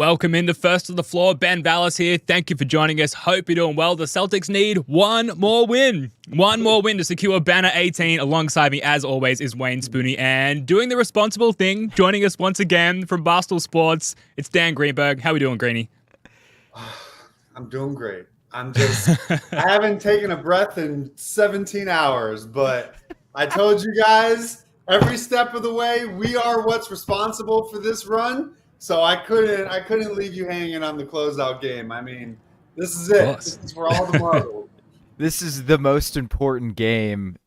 Welcome into First to the Floor. Ben Vallis here. Thank you for joining us. Hope you're doing well. The Celtics need one more win. One more win to secure banner 18. Alongside me, as always, is Wayne Spooney. And doing the responsible thing, joining us once again from Barstool Sports, it's Dan Greenberg. How we doing, Greenie? I'm doing great. I haven't taken a breath in 17 hours, but I told you guys every step of the way, we are what's responsible for this run. So I couldn't leave you hanging on the closeout game. I mean, this is it. This is for all the marbles. This is the most important game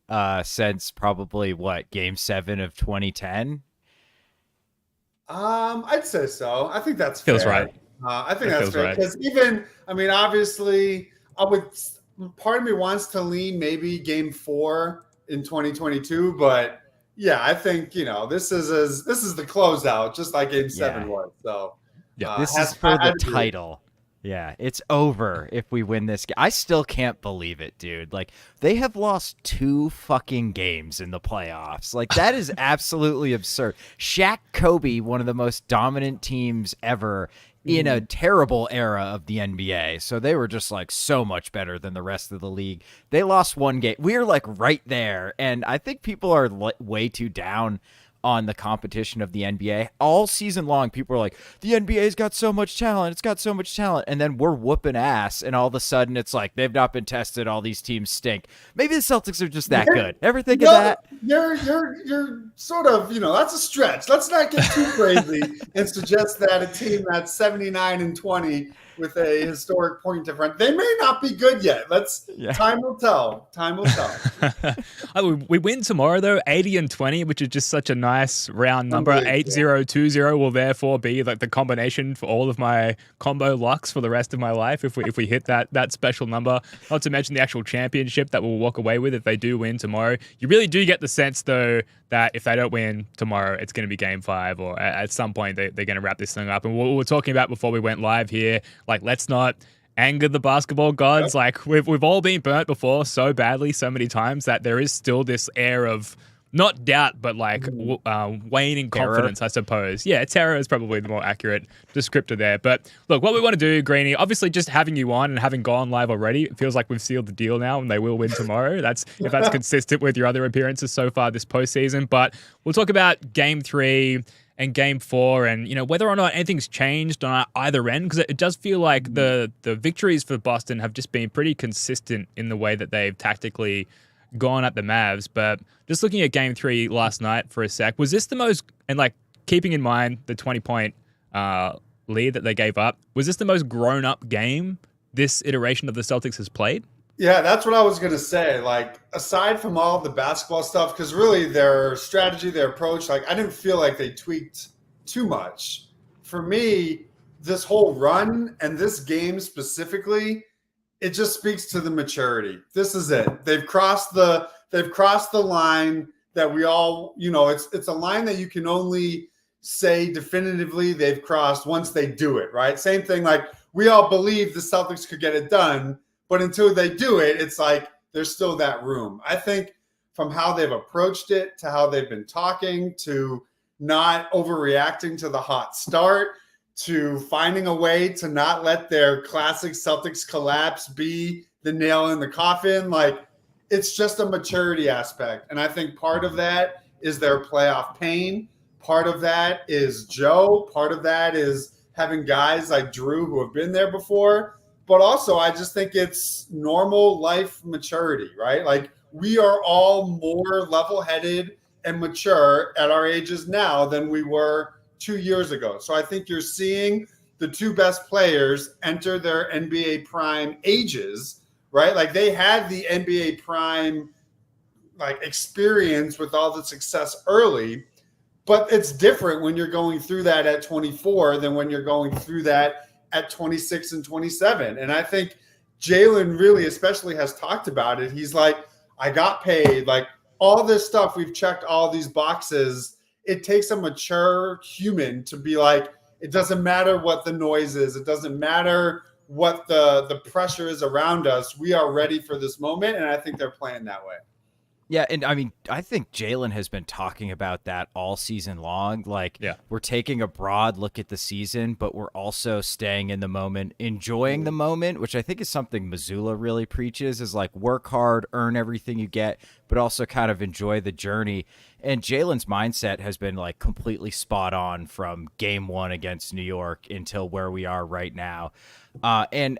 since probably Game 7 of 2010. I'd say so. I think that's feels fair. Right. I think that's fair because obviously, part of me wants to lean maybe Game 4 in 2022, but yeah, I think this is the closeout, just like Game 7 was. So this is for the title. Yeah, it's over if we win this game. I still can't believe it, dude. Like, they have lost 2 fucking games in the playoffs. Like, that is absolutely absurd. Shaq, Kobe, one of the most dominant teams ever in a terrible era of the NBA. So they were just like so much better than the rest of the league. They lost 1 game. We're like right there. And I think people are way too down on the competition of the NBA. All season long, people are like, the NBA's got so much talent. It's got so much talent. And then we're whooping ass. And all of a sudden it's like, they've not been tested. All these teams stink. Maybe the Celtics are just that good. Ever think of that? You're sort of, that's a stretch. Let's not get too crazy and suggest that a team that's 79-20 with a historic point difference, they may not be good yet. Time will tell. Time will tell. We win tomorrow though, 80-20, which is just such a nice round number. 80-20 will therefore be like the combination for all of my combo lucks for the rest of my life if we hit that special number. Not to mention the actual championship that we'll walk away with if they do win tomorrow. You really do get the sense though that if they don't win tomorrow, it's going to be Game 5, or at some point they're going to wrap this thing up. And what we were talking about before we went live here, like, let's not anger the basketball gods. Yep. Like, we've all been burnt before so badly, so many times, that there is still this air of not doubt, but like waning confidence, I suppose. Yeah, terror is probably the more accurate descriptor there. But look, what we want to do, Greenie, obviously just having you on and having gone live already, it feels like we've sealed the deal now and they will win tomorrow. If that's consistent with your other appearances so far this postseason. But we'll talk about Game 3 and Game 4 and, whether or not anything's changed on either end, because it does feel like the victories for Boston have just been pretty consistent in the way that they've tactically gone at the Mavs. But just looking at Game 3 last night for a sec, was this the most, and like keeping in mind the 20-point lead that they gave up, was this the most grown-up game this iteration of the Celtics has played? Yeah, that's what I was going to say. Like, aside from all the basketball stuff, because really their strategy, their approach, like, I didn't feel like they tweaked too much. For me, this whole run and this game specifically, it just speaks to the maturity. This is it. They've crossed the line that we all, it's a line that you can only say definitively they've crossed once they do it, right? Same thing, like, we all believe the Celtics could get it done, but until they do it, it's like there's still that room. I think from how they've approached it to how they've been talking to not overreacting to the hot start, to finding a way to not let their classic Celtics collapse be the nail in the coffin. Like, it's just a maturity aspect. And I think part of that is their playoff pain. Part of that is Joe. Part of that is having guys like Drew who have been there before. But also, I just think it's normal life maturity, right? Like, we are all more level-headed and mature at our ages now than we were 2 years ago. So I think you're seeing the 2 best players enter their NBA prime ages, right? Like, they had the NBA prime experience with all the success early, but it's different when you're going through that at 24 than when you're going through that at 26 and 27. And I think Jaylen really especially has talked about it. He's like, I got paid, like, all this stuff, we've checked all these boxes. It takes a mature human to be like, it doesn't matter what the noise is. It doesn't matter what the pressure is around us. We are ready for this moment. And I think they're playing that way. Yeah, and I mean, I think Jaylen has been talking about that all season long. Like, we're taking a broad look at the season, but we're also staying in the moment, enjoying the moment, which I think is something Missoula really preaches, is like work hard, earn everything you get, but also kind of enjoy the journey. And Jaylen's mindset has been like completely spot on from game one against New York until where we are right now. And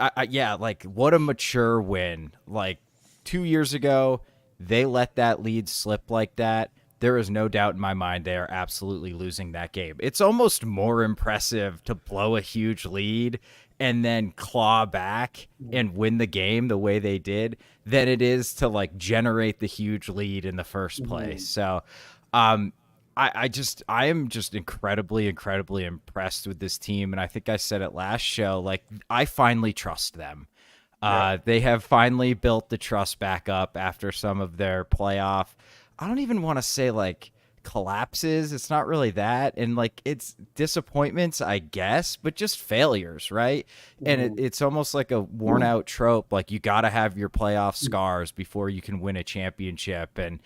like what a mature win. Like 2 years ago, they let that lead slip like that. There is no doubt in my mind they are absolutely losing that game. It's almost more impressive to blow a huge lead and then claw back and win the game the way they did than it is to like generate the huge lead in the first place. So I am just incredibly impressed with this team. And I think I said it last show, like I finally trust them. They have finally built the trust back up after some of their playoff. I don't even want to say like collapses. It's not really that. And like it's disappointments, I guess, but just failures, right? And it's almost like a worn out trope. Like you got to have your playoff scars before you can win a championship. And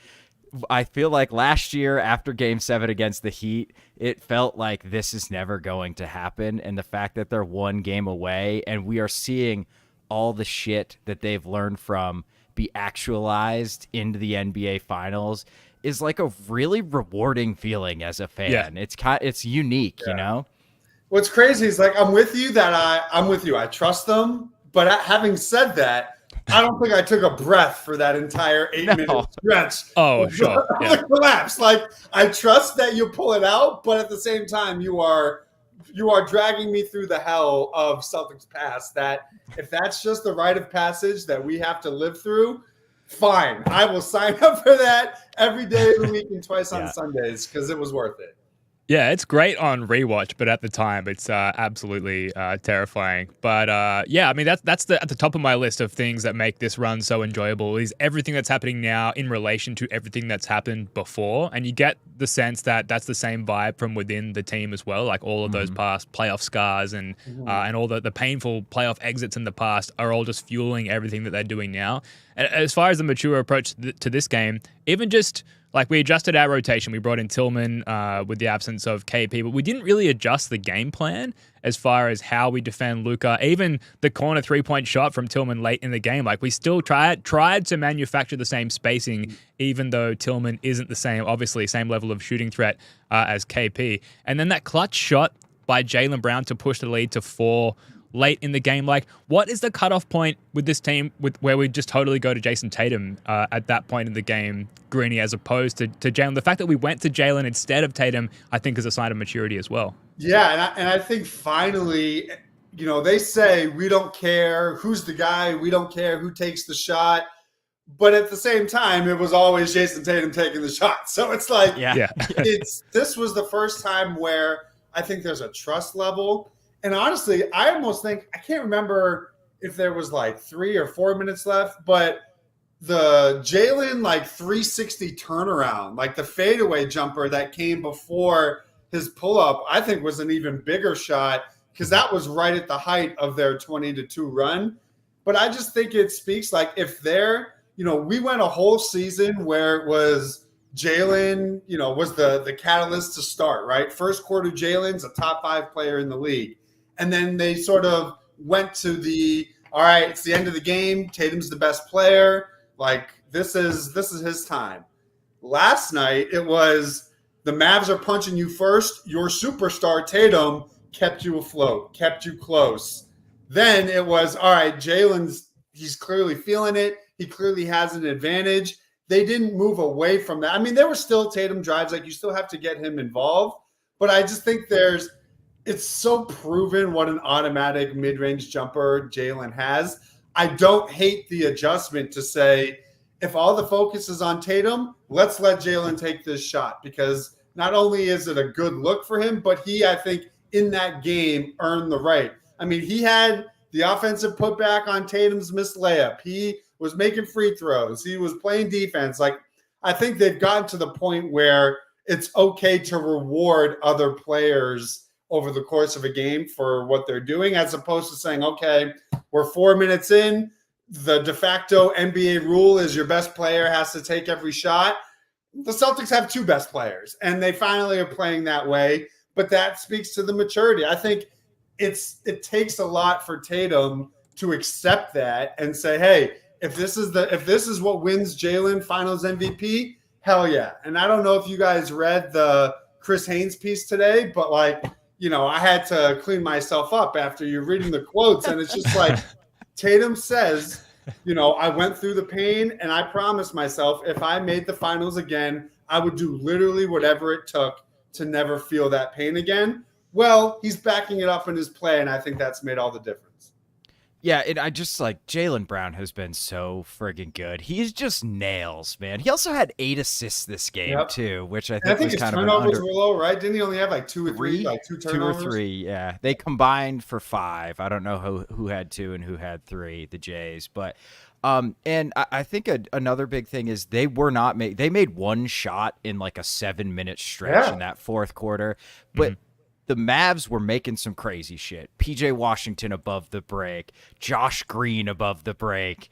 I feel like last year after Game 7 against the Heat, it felt like this is never going to happen. And the fact that they're one game away and we are seeing all the shit that they've learned from be actualized into the NBA Finals is like a really rewarding feeling as a fan. It's unique, you know? What's crazy is like I'm with you. I trust them. But having said that, I don't think I took a breath for that entire 8-minute stretch. Oh, sure. The collapse. Like I trust that you pull it out, but at the same time, you are dragging me through the hell of Celtics past. That if that's just the rite of passage that we have to live through, fine. I will sign up for that every day of the week and twice on Sundays because it was worth it. Yeah, it's great on rewatch, but at the time, it's absolutely terrifying. But I mean, that's at the top of my list of things that make this run so enjoyable is everything that's happening now in relation to everything that's happened before. And you get the sense that that's the same vibe from within the team as well. Like all of those past playoff scars and all the painful playoff exits in the past are all just fueling everything that they're doing now. As far as the mature approach to this game, even just like we adjusted our rotation. We brought in Tillman with the absence of KP, but we didn't really adjust the game plan as far as how we defend Luka. Even the corner 3-point shot from Tillman late in the game, like we still tried to manufacture the same spacing, even though Tillman isn't the same level of shooting threat as KP. And then that clutch shot by Jaylen Brown to push the lead to 4 late in the game. Like, what is the cutoff point with this team where we just totally go to Jason Tatum at that point in the game, Greeny, as opposed to Jaylen? The fact that we went to Jaylen instead of Tatum, I think, is a sign of maturity as well. Yeah, and I think finally, they say we don't care who's the guy, we don't care who takes the shot. But at the same time, it was always Jason Tatum taking the shot. So it's like, this was the first time where I think there's a trust level. And honestly, I almost think, I can't remember if there was like 3 or 4 minutes left, but the Jaylen like 360 turnaround, like the fadeaway jumper that came before his pull-up, I think was an even bigger shot because that was right at the height of their 20-2 run. But I just think it speaks like if they're, we went a whole season where it was Jaylen, was the catalyst to start, right? First quarter, Jaylen's a top 5 player in the league. And then they sort of went to all right, it's the end of the game. Tatum's the best player. Like this is his time. Last night, it was the Mavs are punching you first. Your superstar, Tatum, kept you afloat, kept you close. Then it was, all right, he's clearly feeling it. He clearly has an advantage. They didn't move away from that. I mean, there were still Tatum drives. Like you still have to get him involved. But I just think it's so proven what an automatic mid-range jumper Jaylen has. I don't hate the adjustment to say, if all the focus is on Tatum, let's let Jaylen take this shot because not only is it a good look for him, but he, I think, in that game earned the right. I mean, he had the offensive putback on Tatum's missed layup. He was making free throws. He was playing defense. Like, I think they've gotten to the point where it's okay to reward other players over the course of a game for what they're doing, as opposed to saying, okay, we're 4 minutes in, the de facto NBA rule is your best player has to take every shot. The Celtics have two best players, and they finally are playing that way. But that speaks to the maturity. I think it takes a lot for Tatum to accept that and say, hey, if this is what wins Jaylen Finals MVP, hell yeah. And I don't know if you guys read the Chris Haynes piece today, but like, I had to clean myself up after you're reading the quotes, and it's just like Tatum says, I went through the pain, and I promised myself if I made the finals again, I would do literally whatever it took to never feel that pain again. Well, he's backing it up in his play, and I think that's made all the difference. Yeah, and I just Jaylen Brown has been so friggin' good. He's just nails, man. He also had 8 assists this game too, which I think was his kind of turnovers were low, right? Didn't he only have like 2 or 3, like 2 turnovers? 2 or 3, yeah. They combined for 5. I don't know who had 2 and who had 3, the Jays, but and I think another big thing is they made one shot in like a 7-minute stretch in that fourth quarter, but the Mavs were making some crazy shit. PJ Washington above the break, Josh Green above the break,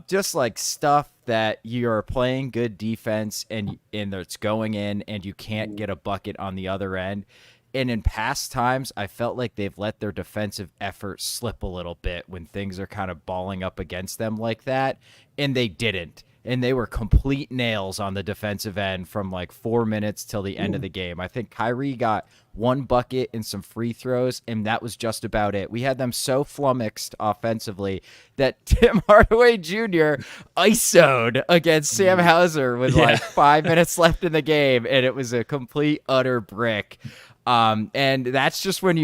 just like stuff that you're playing good defense and it's going in and you can't get a bucket on the other end. And in past times, I felt like they've let their defensive effort slip a little bit when things are kind of balling up against them like that, and they didn't. And they were complete nails on the defensive end from like 4 minutes till the end of the game. I think Kyrie got 1 bucket and some free throws, and that was just about it. We had them so flummoxed offensively that Tim Hardaway Jr. ISO'd against Sam Hauser with like 5 minutes left in the game, and it was a complete, utter brick. And that's just when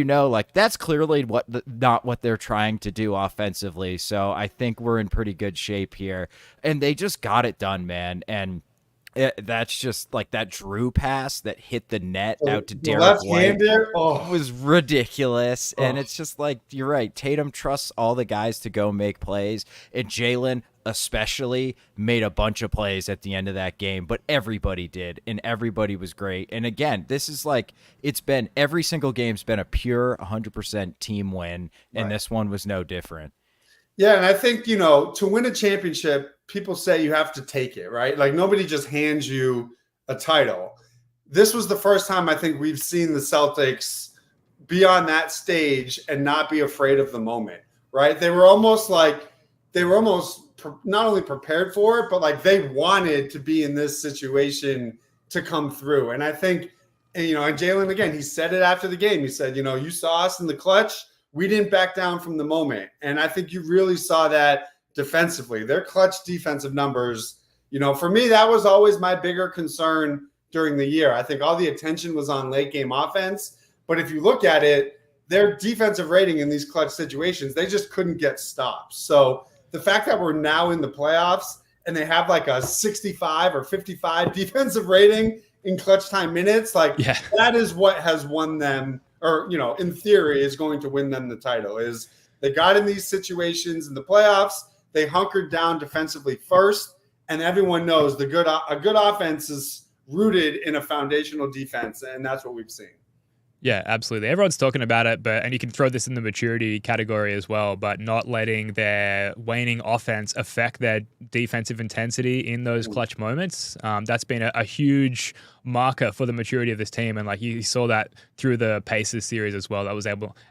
that's clearly not what they're trying to do offensively. So I think we're in pretty good shape here, and they just got it done, man. And that's just like that Drew pass that hit the net out to Derek White was ridiculous. And it's just like, you're right. Tatum trusts all the guys to go make plays, and Jaylen especially made a bunch of plays at the end of that game, but everybody did, and everybody was great. And again, this is every single game's been a pure 100% team win, and this one was no different. Yeah, and I think, to win a championship, people say you have to take it, right? Like, nobody just hands you a title. This was the first time I think we've seen the Celtics be on that stage and not be afraid of the moment, right? They were almost not only prepared for it, but like they wanted to be in this situation to come through. And I think, and Jaylen, again, he said it after the game. He said, you saw us in the clutch. We didn't back down from the moment. And I think you really saw that defensively. Their clutch defensive numbers, for me, that was always my bigger concern during the year. I think all the attention was on late game offense. But if you look at it, their defensive rating in these clutch situations, they just couldn't get stops. So the fact that we're now in the playoffs and they have like a 65 or 55 defensive rating in clutch time minutes, that is what has won them, or, in theory, is going to win them the title. Is they got in these situations in the playoffs, they hunkered down defensively first, and everyone knows a good offense is rooted in a foundational defense, and that's what we've seen. Yeah, absolutely. Everyone's talking about it, and you can throw this in the maturity category as well, but not letting their waning offense affect their defensive intensity in those clutch moments. That's been a huge marker for the maturity of this team, and you saw that through the Pacers series as well.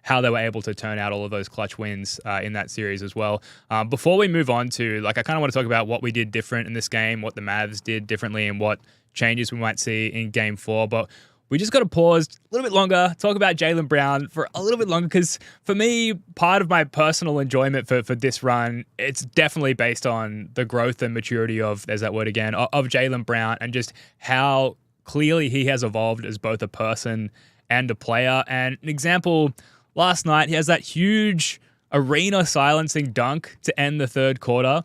How they were able to turn out all of those clutch wins in that series as well. Before we move on to, I kind of want to talk about what we did different in this game, what the Mavs did differently, and what changes we might see in Game 4, but we just got to pause a little bit longer, talk about Jaylen Brown for a little bit longer, because for me, part of my personal enjoyment for this run, it's definitely based on the growth and maturity of, there's that word again, of Jaylen Brown, and just how clearly he has evolved as both a person and a player. And an example, last night, he has that huge arena silencing dunk to end the third quarter.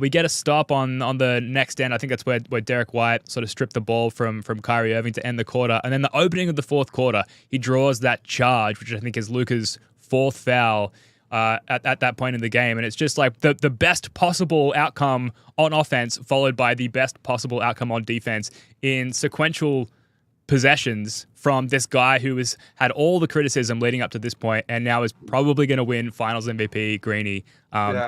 We get a stop on the next end. I think that's where Derek White sort of stripped the ball from Kyrie Irving to end the quarter. And then the opening of the fourth quarter, he draws that charge, which I think is Luka's 4th foul at that point in the game. And it's just the best possible outcome on offense followed by the best possible outcome on defense in sequential possessions from this guy who has had all the criticism leading up to this point and now is probably going to win Finals MVP, Greeny.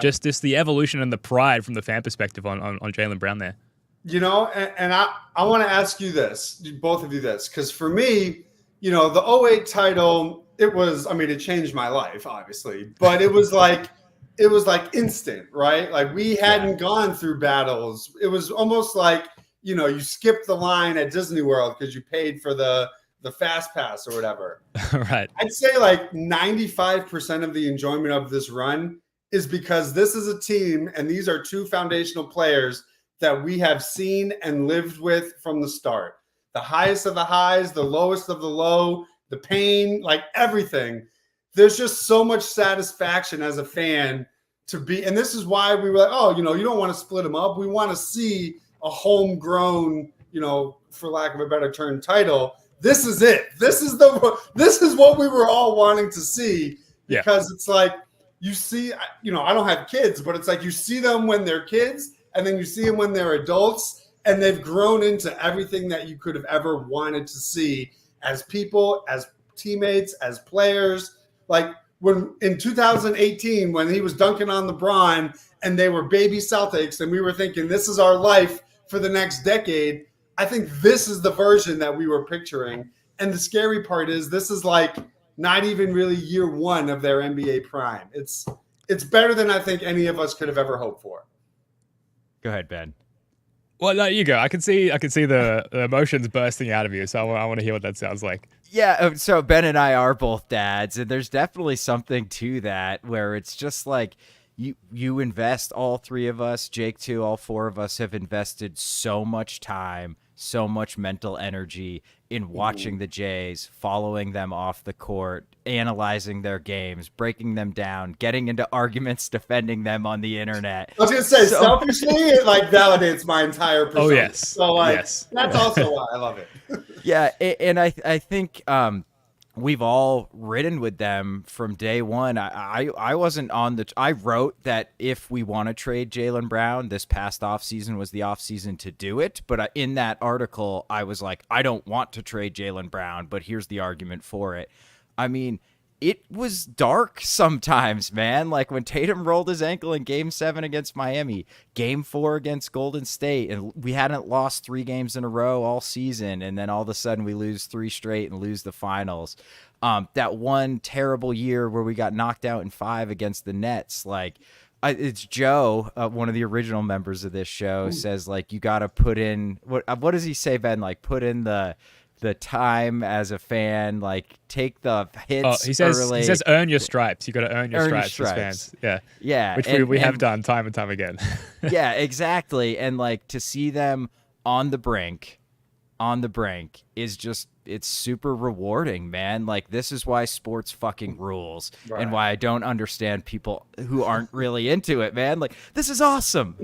Just the evolution and the pride from the fan perspective on Jaylen Brown there. You know, and I want to ask you this, both of you this, because for me, you know, the '08 title, it changed my life, obviously, but it was like instant, right? Like we hadn't gone through battles. It was almost like, you know, you skipped the line at Disney World because you paid for the fast pass or whatever. Right. I'd say like 95% of the enjoyment of this run is because this is a team and these are two foundational players that we have seen and lived with from the start. The highest of the highs, the lowest of the low, the pain, like everything. There's just so much satisfaction as a fan to be, and this is why we were like, oh, you know, you don't want to split them up. We want to see a homegrown, you know, for lack of a better term, title. This is it. This is what we were all wanting to see, because it's like you see, you know, I don't have kids, but it's like you see them when they're kids and then you see them when they're adults and they've grown into everything that you could have ever wanted to see as people, as teammates, as players. Like when in 2018, when he was dunking on LeBron and they were baby Celtics and we were thinking this is our life for the next decade, I think this is the version that we were picturing. And the scary part is this is like not even really year one of their NBA prime. It's better than I think any of us could have ever hoped for. Go ahead, Ben. Well, no, you go. I can see the emotions bursting out of you, so I want to hear what that sounds like. Yeah, so Ben and I are both dads, and there's definitely something to that where it's just like you invest, all three of us, Jake too, all four of us have invested so much time, so much mental energy in watching the Jays, following them off the court, analyzing their games, breaking them down, getting into arguments, defending them on the internet. I was going to say, selfishly, it like validates my entire persona. Oh, yes. So like, that's also why I love it. Yeah, and I think we've all ridden with them from day one. I wasn't on the – I wrote that if we want to trade Jaylen Brown, this past offseason was the offseason to do it. But in that article, I was like, I don't want to trade Jaylen Brown, but here's the argument for it. I mean, it was dark sometimes, man. Like when Tatum rolled his ankle in Game 7 against Miami, Game 4 against Golden State, and we hadn't lost 3 games in a row all season, and then all of a sudden we lose 3 straight and lose the finals. That one terrible year where we got knocked out in 5 against the Nets, like it's Joe, one of the original members of this show, says like you got to put in what does he say, Ben? Like put in the time as a fan, like take the hits. He says early. earn your stripes. You got to earn your stripes as fans. Yeah, which we have done time and time again. Yeah, exactly. And like to see them on the brink is just, it's super rewarding, man. Like this is why sports fucking rules, and why I don't understand people who aren't really into it, man. Like this is awesome.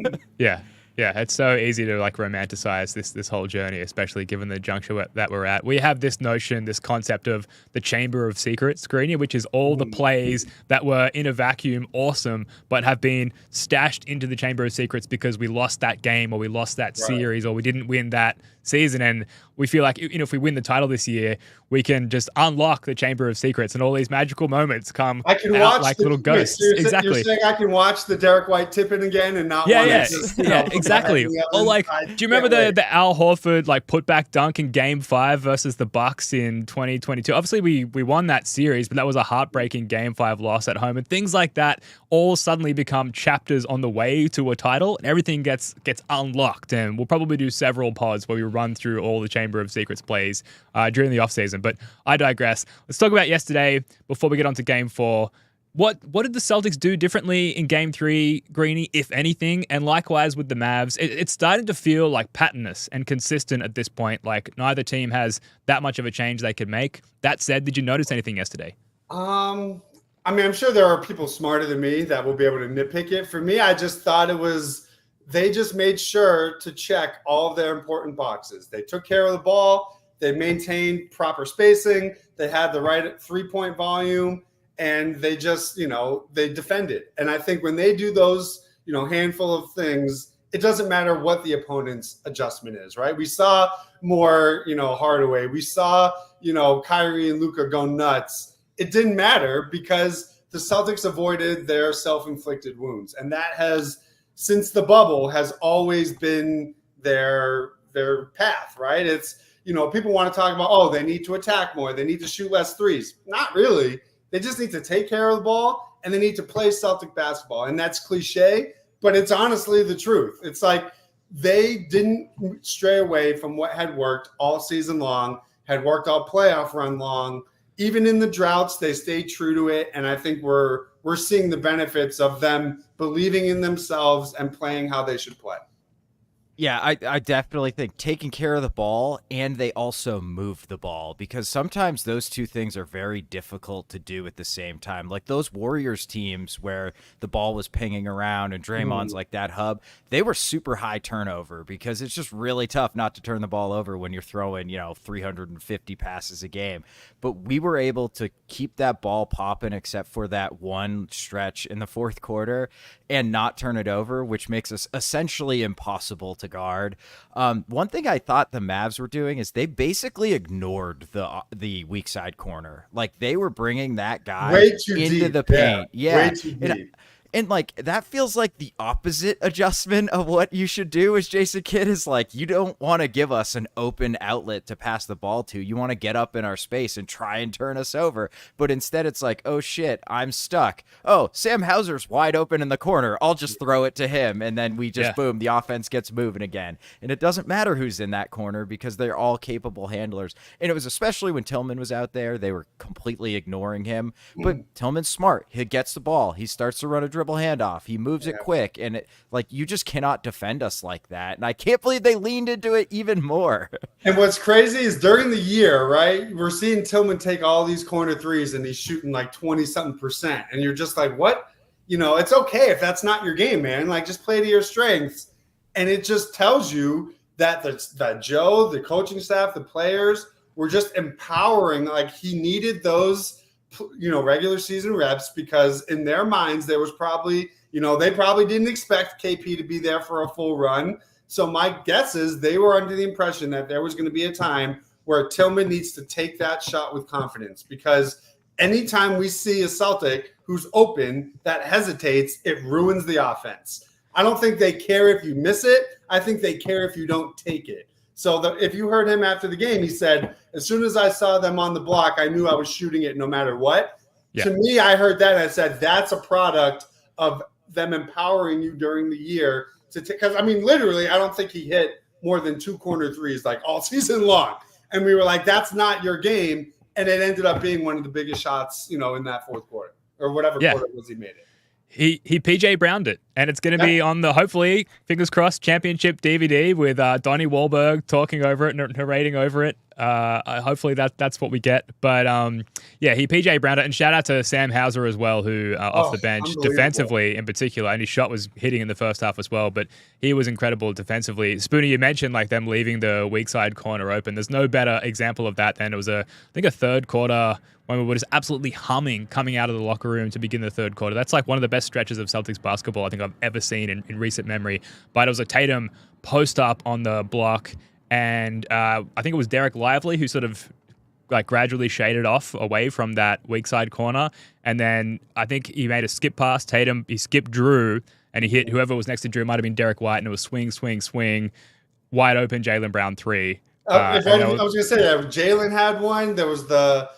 Yeah, it's so easy to like romanticize this whole journey, especially given the juncture that we're at. We have this notion, this concept of the Chamber of Secrets, Greeny, which is all the plays that were in a vacuum awesome, but have been stashed into the Chamber of Secrets because we lost that game or we lost that series or we didn't win that season. And we feel like, you know, if we win the title this year, we can just unlock the Chamber of Secrets and all these magical moments come out like little ghosts. Exactly. You're saying I can watch the Derek White tip-in again and not want to just, exactly. Or like, do you remember the Al Horford like putback dunk in Game 5 versus the Bucks in 2022? Obviously, we won that series, but that was a heartbreaking Game 5 loss at home, and things like that all suddenly become chapters on the way to a title, and everything gets unlocked. And we'll probably do several pods where we run through all the Chamber of Secrets plays during the offseason. But I digress. Let's talk about yesterday before we get on to Game 4. What did the Celtics do differently in Game 3, Greeny, if anything? And likewise with the Mavs, it's starting to feel like patternless and consistent at this point. Like neither team has that much of a change they could make. That said, did you notice anything yesterday? I mean, I'm sure there are people smarter than me that will be able to nitpick it. For me, I just thought they just made sure to check all of their important boxes. They took care of the ball. They maintained proper spacing. They had the right 3-point volume. And they just, they defended. And I think when they do those, handful of things, it doesn't matter what the opponent's adjustment is, right? We saw more, Hardaway. We saw, Kyrie and Luka go nuts. It didn't matter because the Celtics avoided their self-inflicted wounds. And that has, since the bubble, has always been their path, right? It's, people want to talk about, they need to attack more. They need to shoot less threes. Not really. They just need to take care of the ball and they need to play Celtic basketball. And that's cliche, but it's honestly the truth. It's like they didn't stray away from what had worked all season long, had worked all playoff run long. Even in the droughts, they stayed true to it. And I think we're seeing the benefits of them believing in themselves and playing how they should play. Yeah, I definitely think taking care of the ball, and they also move the ball, because sometimes those two things are very difficult to do at the same time. Like those Warriors teams where the ball was pinging around and Draymond's like that hub, they were super high turnover because it's just really tough not to turn the ball over when you're throwing, 350 passes a game. But we were able to keep that ball popping except for that one stretch in the fourth quarter and not turn it over, which makes us essentially impossible to guard. One thing I thought the Mavs were doing is they basically ignored the weak side corner. Like they were bringing that guy into the paint. Yeah. Way too deep. And like that feels like the opposite adjustment of what you should do as Jason Kidd is like, you don't want to give us an open outlet to pass the ball to. You want to get up in our space and try and turn us over. But instead it's like, oh shit, I'm stuck. Oh, Sam Hauser's wide open in the corner. I'll just throw it to him. And then we just, boom, the offense gets moving again. And it doesn't matter who's in that corner because they're all capable handlers. And it was especially when Tillman was out there, they were completely ignoring him. But Tillman's smart. He gets the ball. He starts to run a dribble handoff. He moves it quick, and you just cannot defend us like that. And I can't believe they leaned into it even more. And what's crazy is during the year, right, we're seeing Tillman take all these corner threes, and he's shooting like 20-something%. And you're just like, what? It's okay if that's not your game, man. Like, just play to your strengths. And it just tells you that that Joe, the coaching staff, the players were just empowering. Like, he needed those regular season reps because in their minds there was probably, they probably didn't expect KP to be there for a full run. So my guess is they were under the impression that there was going to be a time where Tillman needs to take that shot with confidence, because anytime we see a Celtic who's open that hesitates, it ruins the offense. I don't think they care if you miss it. I think they care if you don't take it. So if you heard him after the game, he said, as soon as I saw them on the block, I knew I was shooting it no matter what. Yeah. To me, I heard that and I said, that's a product of them empowering you during the year to take. Because, literally, I don't think he hit more than 2 corner threes like all season long. And we were like, that's not your game. And it ended up being one of the biggest shots, in that fourth quarter or whatever quarter it was he made it. He PJ Browned it, and it's going to be on the, hopefully, fingers crossed, championship DVD with Donnie Wahlberg talking over it, narrating over it. Hopefully that's what we get. But he PJ Browned it, and shout out to Sam Hauser as well, who off the bench defensively in particular, and his shot was hitting in the first half as well. But he was incredible defensively. Spoonie, you mentioned like them leaving the weak side corner open. There's no better example of that than it was a third quarter when we were just absolutely humming coming out of the locker room to begin the third quarter. That's like one of the best stretches of Celtics basketball I think I've ever seen in recent memory. But it was a Tatum post up on the block, and I think it was Derek Lively who sort of like gradually shaded off away from that weak side corner, and then I think he made a skip pass. Tatum, he skipped Drew, and he hit whoever was next to Drew. It might have been Derek White, and it was swing, wide open Jaylen Brown 3. I was going to say that Jaylen had one. There was the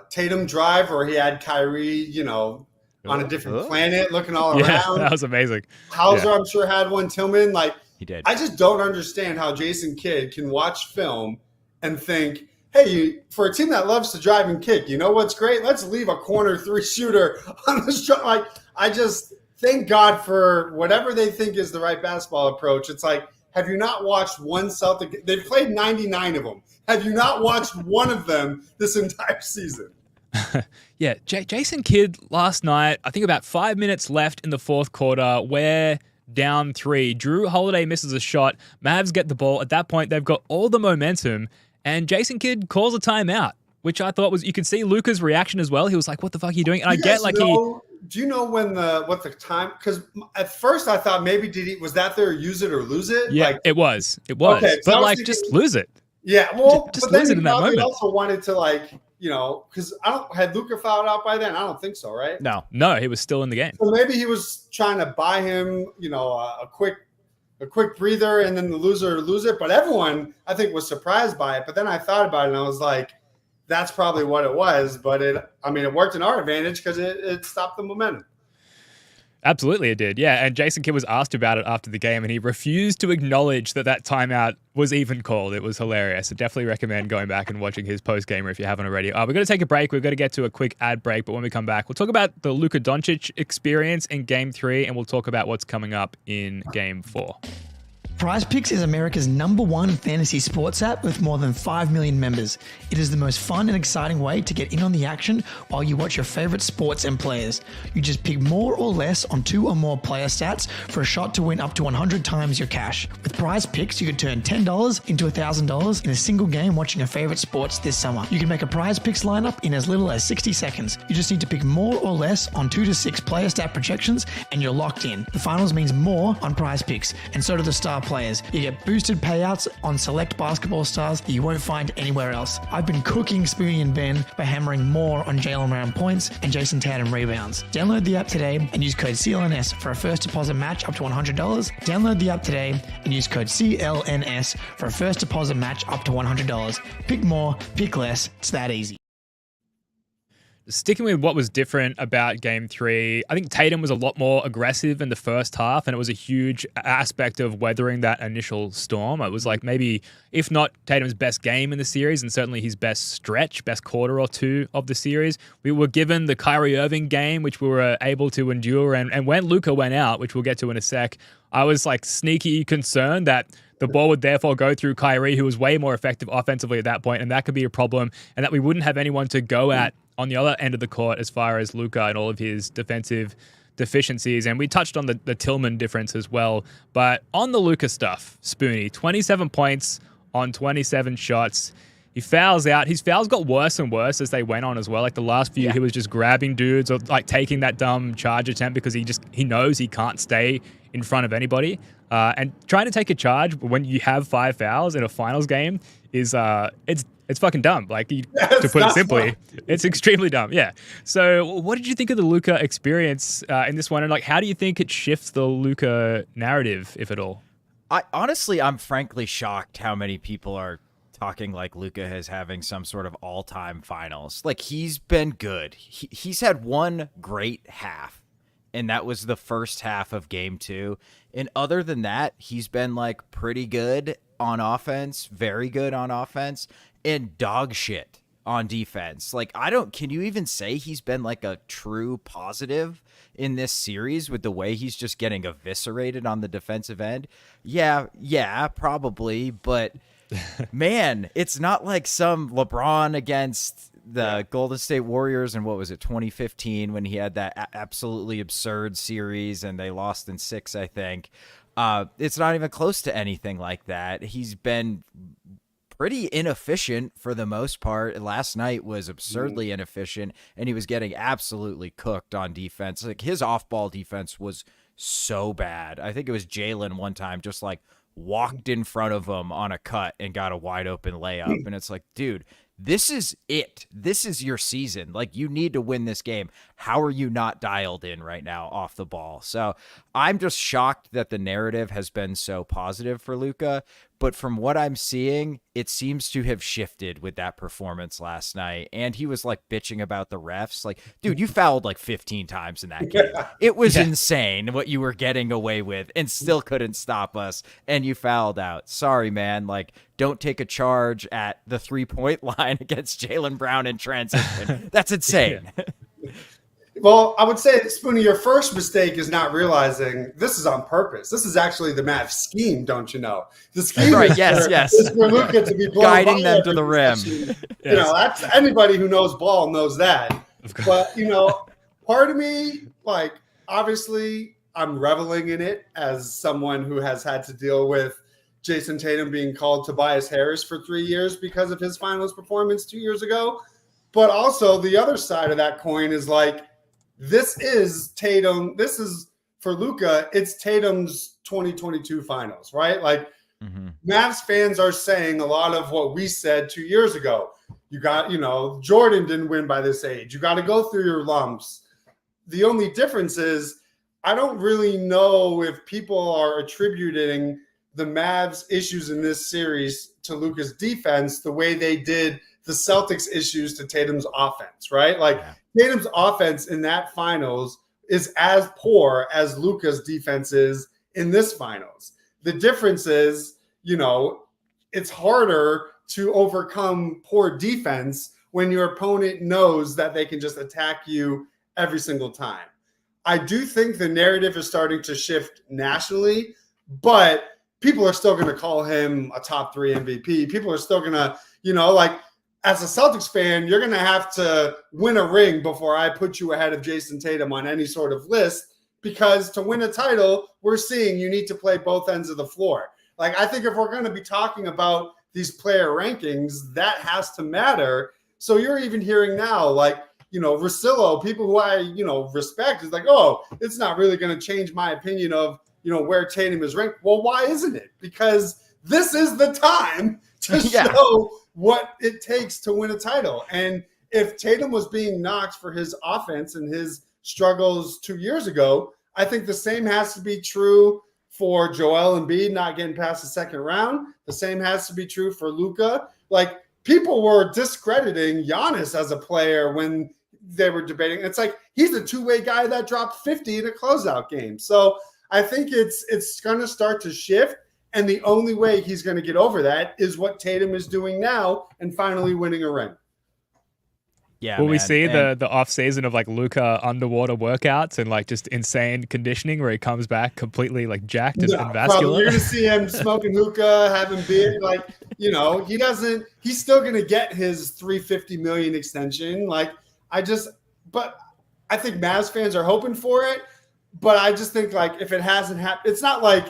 Tatum drive where he had Kyrie, on a different planet looking all around. Yeah, that was amazing. Hauser, I'm sure, had one. Tillman, he did. I just don't understand how Jason Kidd can watch film and think, hey, for a team that loves to drive and kick, what's great? Let's leave a corner 3 shooter on the shot. I just thank God for whatever they think is the right basketball approach. It's like, have you not watched one Celtic? They've played 99 of them. Have you not watched one of them this entire season? Yeah, Jason Kidd last night, I think about 5 minutes left in the fourth quarter, we're down 3. Drew Holiday misses a shot. Mavs get the ball. At that point, they've got all the momentum, and Jason Kidd calls a timeout, which I thought was, you could see Luka's reaction as well. He was like, what the fuck are you doing? And I get like Do you know what the time? Because at first I thought maybe was that their use it or lose it? Yeah, like, it was. Okay, But like, just lose it. Yeah, well, just but then lose it in that moment. Also wanted to because had Luka fouled out by then? I don't think so, right? No, he was still in the game. So maybe he was trying to buy him, a quick breather, and then the loser lose it. But everyone, I think, was surprised by it. But then I thought about it, and I was like, that's probably what it was. But it worked in our advantage because it stopped the momentum. Absolutely, it did. Yeah, and Jason Kidd was asked about it after the game, and he refused to acknowledge that timeout was even called. It was hilarious. So definitely recommend going back and watching his post-gamer if you haven't already. We're going to take a break. We're going to get to a quick ad break, but when we come back, we'll talk about the Luka Dončić experience in Game 3, and we'll talk about what's coming up in Game 4. PrizePicks is America's #1 fantasy sports app with more than 5 million members. It is the most fun and exciting way to get in on the action while you watch your favorite sports and players. You just pick more or less on 2 or more player stats for a shot to win up to 100 times your cash. With PrizePicks, you could turn $10 into $1,000 in a single game watching your favorite sports this summer. You can make a PrizePicks lineup in as little as 60 seconds. You just need to pick more or less on 2 to 6 player stat projections and you're locked in. The finals means more on PrizePicks, and so do the star players. You get boosted payouts on select basketball stars that you won't find anywhere else. I've been cooking Spoonie and Ben by hammering more on Jaylen Brown points and Jason Tatum rebounds. Download the app today and use code CLNS for a first deposit match up to $100. Download the app today and use code CLNS for a first deposit match up to $100. Pick more, pick less. It's that easy. Sticking with what was different about Game 3, I think Tatum was a lot more aggressive in the first half, and it was a huge aspect of weathering that initial storm. It was like maybe, if not Tatum's best game in the series, and certainly his best quarter or two of the series. We were given the Kyrie Irving game, which we were able to endure, and when Luka went out, which we'll get to in a sec, I was like sneaky concerned that the ball would therefore go through Kyrie, who was way more effective offensively at that point, and that could be a problem, and that we wouldn't have anyone to go at on the other end of the court as far as Luka and all of his defensive deficiencies. And we touched on the Tillman difference as well. But on the Luka stuff, Spoonie, 27 points on 27 shots. He fouls out. His fouls got worse and worse as they went on as well. Like the last few, he was just grabbing dudes or like taking that dumb charge attempt because he knows he can't stay in front of anybody. And trying to take a charge when you have 5 fouls in a finals game is it's fucking dumb. Like, to put it simply, it's extremely dumb. Yeah. So what did you think of the Luka experience in this one? And like, how do you think it shifts the Luka narrative, if at all? I'm frankly shocked how many people are talking like Luka is having some sort of all-time finals. Like, he's been good. He's had one great half, and that was the first half of Game 2. And other than that, he's been like pretty good on offense, very good on offense, and dog shit on defense. Like, can you even say he's been like a true positive in this series with the way he's just getting eviscerated on the defensive end? Yeah, probably. But man, it's not like some LeBron against the Golden State Warriors in, 2015, when he had that absolutely absurd series and they lost in 6, I think. It's not even close to anything like that. He's been pretty inefficient for the most part. Last night was absurdly inefficient, and he was getting absolutely cooked on defense. Like, his off-ball defense was so bad. I think it was Jaylen one time just like walked in front of him on a cut and got a wide open layup. And it's like, dude, this is it. This is your season. Like, you need to win this game. How are you not dialed in right now off the ball? So I'm just shocked that the narrative has been so positive for Luka. But from what I'm seeing, it seems to have shifted with that performance last night. And he was like bitching about the refs. Like, dude, you fouled like 15 times in that game. It was insane what you were getting away with and still couldn't stop us. And you fouled out. Sorry, man. Like, don't take a charge at the 3-point line against Jaylen Brown in transition. That's insane. Well, I would say, Spoonie, your first mistake is not realizing this is on purpose. This is actually the Mavs scheme, don't you know? The scheme is for Luka to be guiding them to the rim. You know, that's anybody who knows ball knows that. But, part of me, like, obviously I'm reveling in it as someone who has had to deal with Jason Tatum being called Tobias Harris for 3 years because of his finals performance 2 years ago. But also the other side of that coin is like, this is Tatum. This is for Luka. It's Tatum's 2022 finals, right? Like Mavs fans are saying a lot of what we said 2 years ago. You got, Jordan didn't win by this age. You got to go through your lumps. The only difference is I don't really know if people are attributing the Mavs issues in this series to Luka's defense the way they did the Celtics issues to Tatum's offense, right? Like Tatum's offense in that finals is as poor as Luka's defense is in this finals. The difference is, it's harder to overcome poor defense when your opponent knows that they can just attack you every single time. I do think the narrative is starting to shift nationally, but people are still going to call him a top 3 MVP. People are still going to, as a Celtics fan, you're going to have to win a ring before I put you ahead of Jason Tatum on any sort of list, because to win a title, we're seeing you need to play both ends of the floor. Like, I think if we're going to be talking about these player rankings, that has to matter. So you're even hearing now, like, Russillo, people who I, respect, is like, oh, it's not really going to change my opinion of, where Tatum is ranked. Well, why isn't it? Because this is the time to show what it takes to win a title. And if Tatum was being knocked for his offense and his struggles 2 years ago, I think the same has to be true for Joel Embiid not getting past the second round. The same has to be true for Luka. Like, people were discrediting Giannis as a player when they were debating. It's like, he's a two-way guy that dropped 50 in a closeout game. So I think it's going to start to shift. And the only way he's going to get over that is what Tatum is doing now and finally winning a ring. Yeah, will we see the off season of like Luka underwater workouts and like just insane conditioning where he comes back completely like jacked and vascular? Probably. You're going to see him smoking hookah, having beer. Like, he's still going to get his $350 million extension. Like, but I think Mavs fans are hoping for it. But I just think, like, if it hasn't happened, it's not like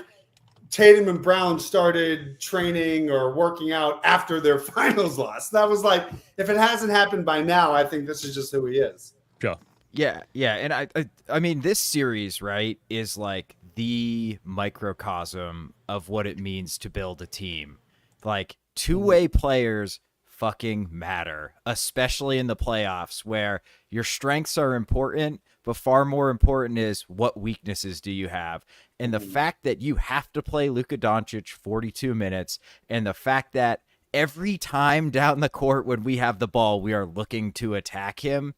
Tatum and Brown started training or working out after their finals loss. That was like, if it hasn't happened by now, I think this is just who he is. Sure. Yeah. And I mean, this series, right, is like the microcosm of what it means to build a team. Like, two-way players fucking matter, especially in the playoffs where your strengths are important, but far more important is what weaknesses do you have. And the fact that you have to play Luka Dončić 42 minutes, and the fact that every time down the court when we have the ball, we are looking to attack him,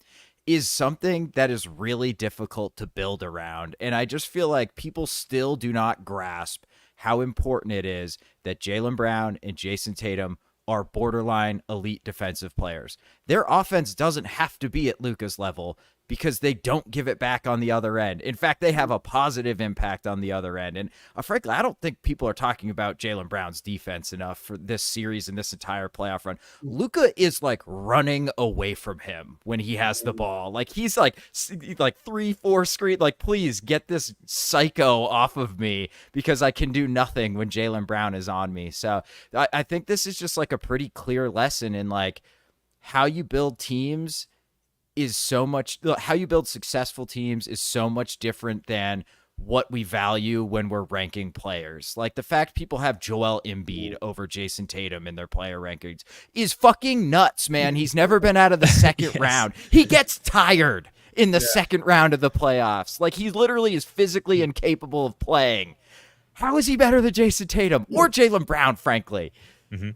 is something that is really difficult to build around. And I just feel like people still do not grasp how important it is that Jaylen Brown and Jason Tatum are borderline elite defensive players. Their offense doesn't have to be at Luka's level because they don't give it back on the other end. In fact, they have a positive impact on the other end. And frankly, I don't think people are talking about Jaylen Brown's defense enough for this series and this entire playoff run. Luka is like running away from him when he has the ball. Like, he's like 3-4 screen. Like, please get this psycho off of me because I can do nothing when Jaylen Brown is on me. So I think this is just like a pretty clear lesson in like how you build teams is so much, how you build successful teams is so much different than what we value when we're ranking players. Like, the fact people have Joel Embiid over Jason Tatum in their player rankings is fucking nuts, man. He's never been out of the second round. He gets tired in the second round of the playoffs. Like, he literally is physically incapable of playing. How is he better than Jason Tatum or Jaylen Brown, frankly? Mm-hmm.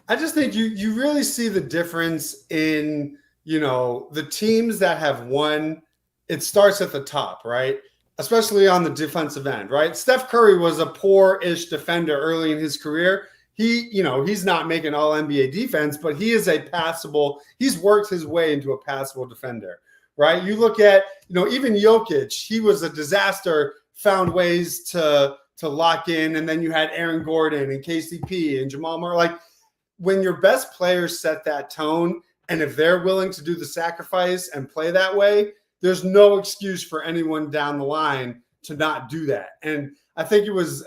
I just think you really see the difference in, the teams that have won. It starts at the top, right? Especially on the defensive end, right? Steph Curry was a poor-ish defender early in his career. He's not making all NBA defense, but he is he's worked his way into a passable defender, right? You look at, even Jokic, he was a disaster, found ways to lock in. And then you had Aaron Gordon and KCP and Jamal Murray. Like, when your best players set that tone, and if they're willing to do the sacrifice and play that way, there's no excuse for anyone down the line to not do that. And I think it was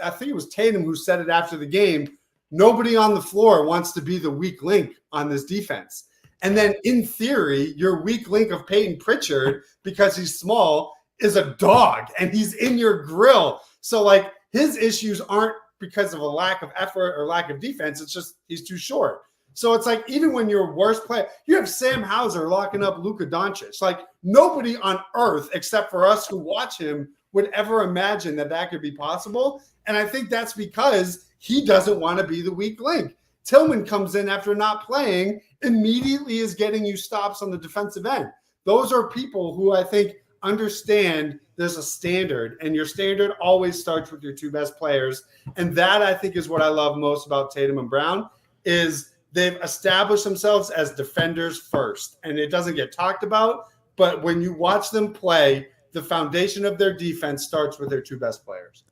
Tatum who said it after the game. Nobody on the floor wants to be the weak link on this defense. And then in theory, your weak link of Peyton Pritchard, because he's small, is a dog and he's in your grill. So like his issues aren't because of a lack of effort or lack of defense. It's just he's too short. So it's like even when your worst player, you have Sam Hauser locking up Luka Dončić. Like nobody on earth except for us who watch him would ever imagine that could be possible. And I think that's because he doesn't want to be the weak link. Tillman comes in after not playing, immediately is getting you stops on the defensive end. Those are people who I think understand there's a standard, and your standard always starts with your two best players. And that I think is what I love most about Tatum and Brown is they've established themselves as defenders first. And it doesn't get talked about, but when you watch them play, the foundation of their defense starts with their two best players.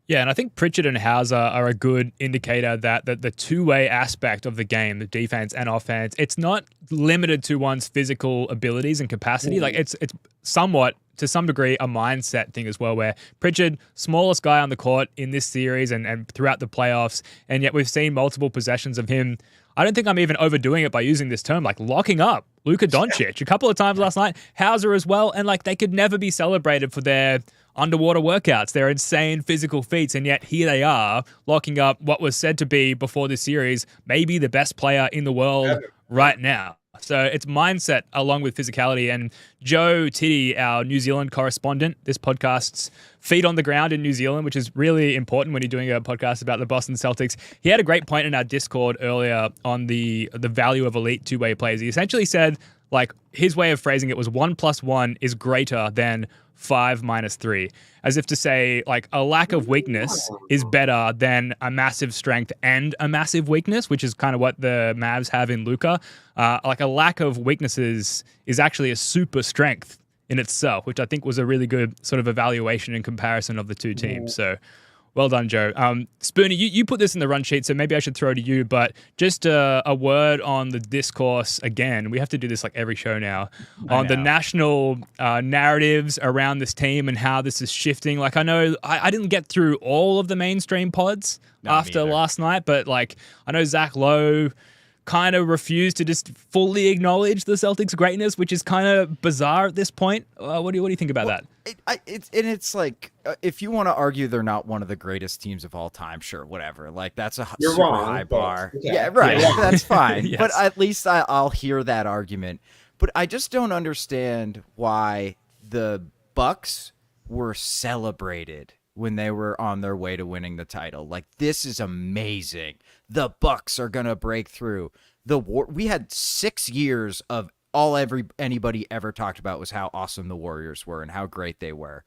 Yeah, and I think Pritchard and Hauser are a good indicator that the two-way aspect of the game, the defense and offense, it's not limited to one's physical abilities and capacity. Like it's somewhat, to some degree, a mindset thing as well, where Pritchard, smallest guy on the court in this series and throughout the playoffs, and yet we've seen multiple possessions of him. I don't think I'm even overdoing it by using this term, like locking up Luka Dončić a couple of times last night, Hauser as well, and like they could never be celebrated for their underwater workouts, their insane physical feats, and yet here they are locking up what was said to be before this series maybe the best player in the world right now. So it's mindset along with physicality. And Joe Tiddy, our New Zealand correspondent, this podcast's feet on the ground in New Zealand, which is really important when you're doing a podcast about the Boston Celtics. He had a great point in our Discord earlier on the value of elite two-way players. He essentially said, like, his way of phrasing it was 1 + 1 is greater than 5 - 3, as if to say, like, a lack of weakness is better than a massive strength and a massive weakness, which is kind of what the Mavs have in Luka. Like, a lack of weaknesses is actually a super strength in itself, which I think was a really good sort of evaluation and comparison of the two teams. So well done, Joe. Spoonie, you put this in the run sheet, so maybe I should throw to you, but just a word on the discourse again. We have to do this like every show now, on the national narratives around this team and how this is shifting. Like, I know I didn't get through all of the mainstream pods after last night, but like I know Zach Lowe kind of refused to just fully acknowledge the Celtics' greatness, which is kind of bizarre at this point. What do you think about that? It's like, if you want to argue they're not one of the greatest teams of all time, sure, whatever. Like, that's a super high bar. Okay. Yeah, right. Yeah. That's fine. Yes. But at least I'll hear that argument. But I just don't understand why the Bucks were celebrated when they were on their way to winning the title. Like, this is amazing. The Bucks are gonna break through. We had 6 years of anybody ever talked about was how awesome the Warriors were and how great they were.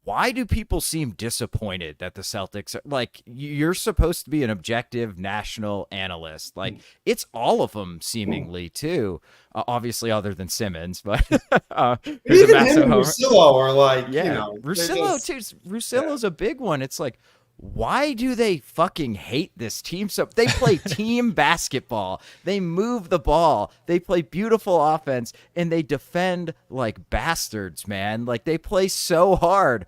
Why do people seem disappointed that the Celtics are, like, you're supposed to be an objective national analyst. Like, it's all of them seemingly too. Obviously, other than Simmons, but even him and Russillo are like, Russillo too. Russillo's a big one. It's like, why do they fucking hate this team? So they play team basketball. They move the ball. They play beautiful offense, and they defend like bastards, man. Like, they play so hard.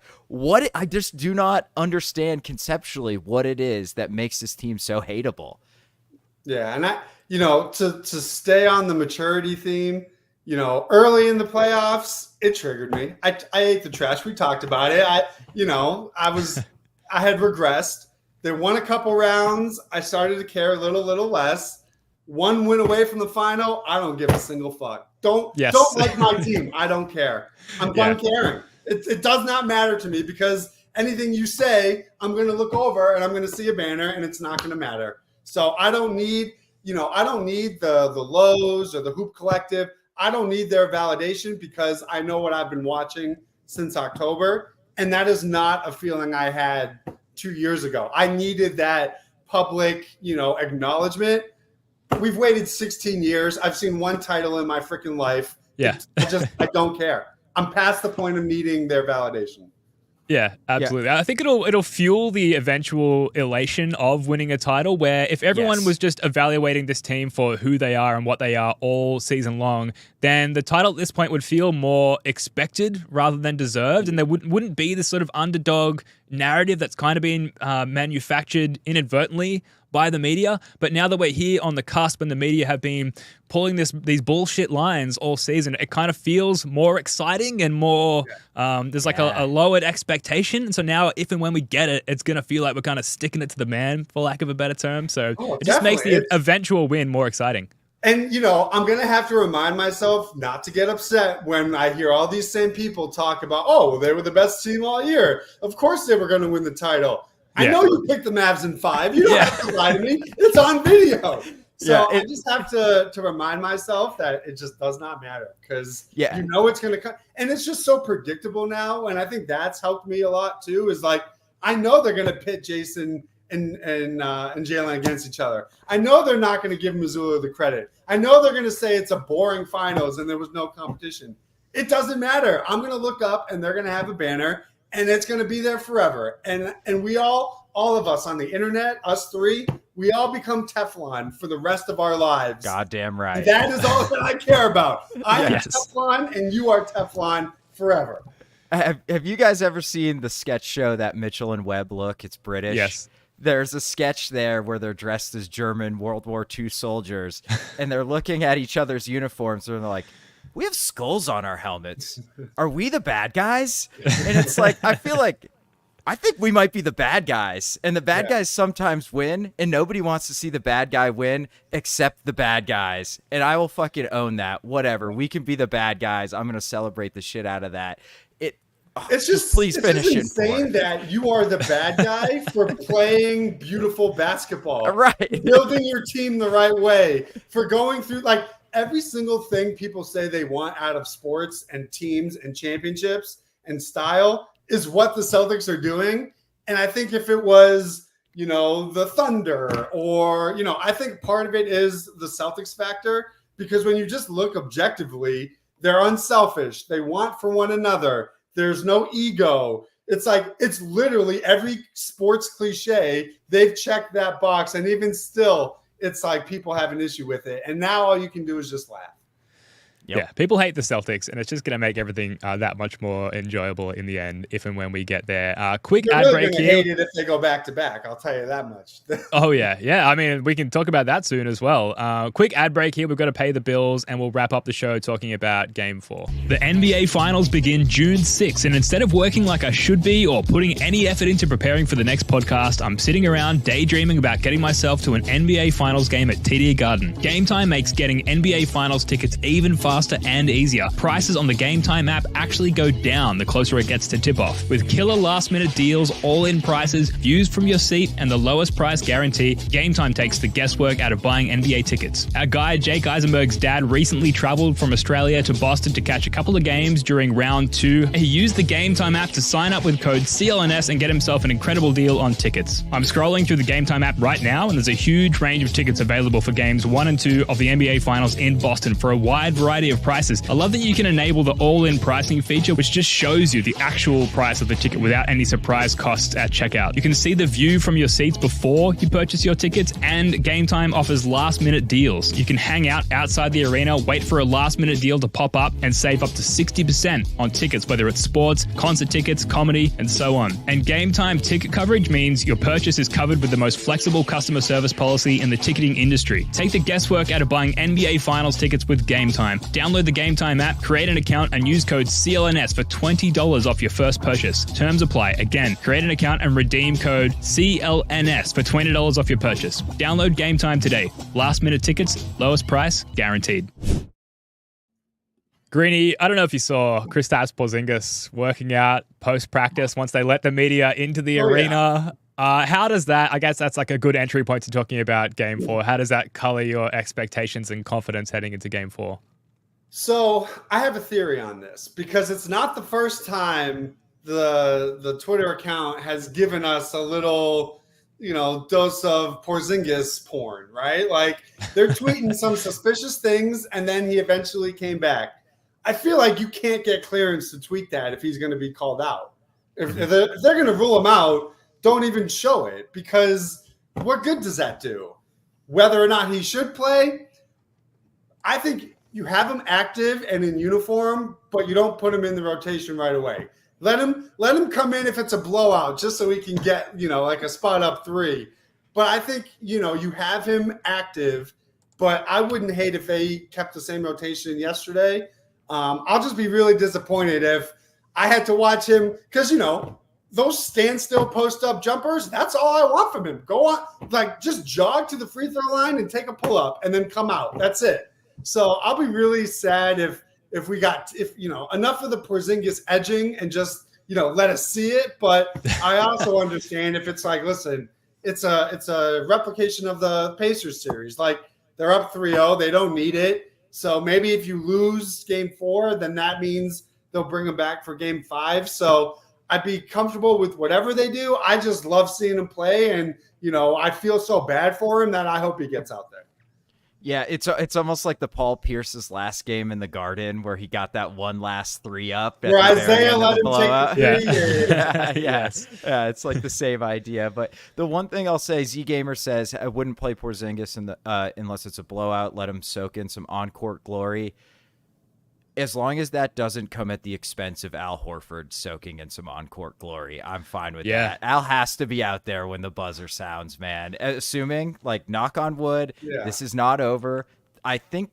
I just do not understand conceptually what it is that makes this team so hateable. Yeah, and to stay on the maturity theme, early in the playoffs, it triggered me. I ate the trash. We talked about it. I had regressed. They won a couple rounds. I started to care a little less. One win away from the final. I don't give a single fuck. Don't like my team. I don't care. I'm done caring. It does not matter to me, because anything you say, I'm going to look over and I'm going to see a banner and it's not going to matter. So I don't need, the Lows or the Hoop Collective. I don't need their validation, because I know what I've been watching since October. And that is not a feeling I had 2 years ago. I needed that public, acknowledgement. We've waited 16 years. I've seen one title in my freaking life. Yeah. I don't care. I'm past the point of needing their validation. Yeah, absolutely. Yeah. I think it'll fuel the eventual elation of winning a title, where if everyone was just evaluating this team for who they are and what they are all season long, then the title at this point would feel more expected rather than deserved, and there wouldn't be this sort of underdog narrative that's kind of been manufactured inadvertently by the media. But now that we're here on the cusp and the media have been pulling these bullshit lines all season, it kind of feels more exciting and more, there's like a lowered expectation. And so now if and when we get it, it's going to feel like we're kind of sticking it to the man, for lack of a better term. So it just makes the eventual win more exciting. And, I'm going to have to remind myself not to get upset when I hear all these same people talk about, they were the best team all year. Of course they were going to win the title. I know you picked the Mavs in 5. You don't have to lie to me. It's on video. So I just have to remind myself that it just does not matter because it's going to come. And it's just so predictable now. And I think that's helped me a lot too, is like, I know they're going to pit Jason and Jaylen against each other. I know they're not going to give Missoula the credit. I know they're going to say it's a boring finals and there was no competition. It doesn't matter. I'm going to look up and they're going to have a banner and it's going to be there forever. And we all of us on the internet, us three, we all become Teflon for the rest of our lives. Goddamn right. And that is all that I care about. I am Teflon and you are Teflon forever. Have you guys ever seen the sketch show that Mitchell and Webb look? It's British. Yes. There's a sketch there where they're dressed as German World War II soldiers, and they're looking at each other's uniforms, and they're like, we have skulls on our helmets. Are we the bad guys? And it's like, I think we might be the bad guys, and the bad guys sometimes win, and nobody wants to see the bad guy win except the bad guys. And I will fucking own that. Whatever. We can be the bad guys. I'm going to celebrate the shit out of that. It's just please finish it. Insane that you are the bad guy for playing beautiful basketball, right? Building your team the right way, for going through like every single thing people say they want out of sports and teams and championships and style is what the Celtics are doing. And I think if it was, the Thunder or, I think part of it is the Celtics factor, because when you just look objectively, they're unselfish. They want for one another. There's no ego. It's like, it's literally every sports cliche. They've checked that box. And even still, it's like people have an issue with it. And now all you can do is just laugh. Yep. Yeah, people hate the Celtics, and it's just going to make everything that much more enjoyable in the end, if and when we get there. Quick ad break here. Hate it if they go back to back. I'll tell you that much. Oh yeah. I mean, we can talk about that soon as well. Quick ad break here. We've got to pay the bills, and we'll wrap up the show talking about Game 4. The NBA Finals begin June 6th, and instead of working like I should be or putting any effort into preparing for the next podcast, I'm sitting around daydreaming about getting myself to an NBA Finals game at TD Garden. Game Time makes getting NBA Finals tickets even faster and easier. Prices on the Game Time app actually go down the closer it gets to tip-off. With killer last-minute deals, all-in prices, views from your seat, and the lowest price guarantee, Game Time takes the guesswork out of buying NBA tickets. Our guy, Jake Eisenberg's dad, recently traveled from Australia to Boston to catch a couple of games during round 2. He used the Game Time app to sign up with code CLNS and get himself an incredible deal on tickets. I'm scrolling through the Game Time app right now, and there's a huge range of tickets available for games 1 and 2 of the NBA Finals in Boston for a wide variety of prices. I love that you can enable the all-in pricing feature, which just shows you the actual price of the ticket without any surprise costs at checkout. You can see the view from your seats before you purchase your tickets, and Game Time offers last-minute deals. You can hang out outside the arena, wait for a last-minute deal to pop up, and save up to 60% on tickets, whether it's sports, concert tickets, comedy, and so on. And Game Time ticket coverage means your purchase is covered with the most flexible customer service policy in the ticketing industry. Take the guesswork out of buying NBA Finals tickets with Game Time. Download the Game Time app, create an account, and use code CLNS for $20 off your first purchase. Terms apply. Again, create an account and redeem code CLNS for $20 off your purchase. Download Game Time today. Last minute tickets, lowest price, guaranteed. Greeny, I don't know if you saw Kristaps Porzingis working out post-practice once they let the media into the arena. How does that, I guess that's like a good entry point to talking about Game 4. How does that color your expectations and confidence heading into Game 4? So I have a theory on this because it's not the first time the Twitter account has given us a little, dose of Porzingis porn, right? Like they're tweeting some suspicious things and then he eventually came back. I feel like you can't get clearance to tweet that if he's going to be called out. If they're going to rule him out, don't even show it because what good does that do? Whether or not he should play, I think you have him active and in uniform, but you don't put him in the rotation right away. Let him come in if it's a blowout, just so he can get, like a spot up 3. But I think, you have him active, but I wouldn't hate if they kept the same rotation yesterday. I'll just be really disappointed if I had to watch him because, those standstill post-up jumpers, that's all I want from him. Go on, just jog to the free throw line and take a pull-up and then come out. That's it. So I'll be really sad if we got enough of the Porzingis edging and just, let us see it. But I also understand if it's listen, it's a replication of the Pacers series. They're up 3-0. They don't need it. So maybe if you lose game 4, then that means they'll bring them back for game 5. So I'd be comfortable with whatever they do. I just love seeing him play. And, I feel so bad for him that I hope he gets out there. Yeah, it's almost like the Paul Pierce's last game in the Garden where he got that one last 3 up. Where Isaiah let him take the 3. Yeah, it's like the same idea. But the one thing I'll say, Z-Gamer says, I wouldn't play Porzingis unless it's a blowout. Let him soak in some on-court glory. As long as that doesn't come at the expense of Al Horford soaking in some on-court glory, I'm fine with that. Al has to be out there when the buzzer sounds, man. Assuming, knock on wood, this is not over. I think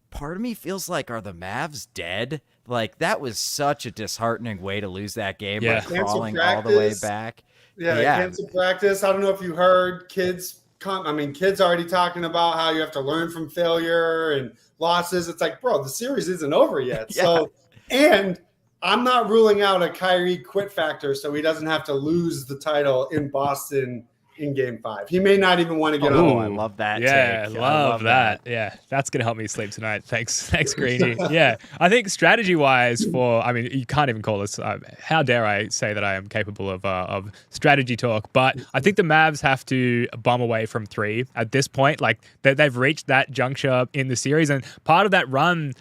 part of me feels like, are the Mavs dead? That was such a disheartening way to lose that game, crawling all the way back. Yeah, cancel practice. I don't know if you heard kids already talking about how you have to learn from failure and losses. It's bro, the series isn't over yet. So, and I'm not ruling out a Kyrie quit factor so he doesn't have to lose the title in Boston in game 5. He may not even want to get on. I love that. Yeah, take. love that. Yeah, that's going to help me sleep tonight. Thanks, Greeny. Yeah, I think strategy-wise you can't even call this, how dare I say that I am capable of strategy talk, but I think the Mavs have to bum away from 3 at this point. They've reached that juncture in the series, and part of that run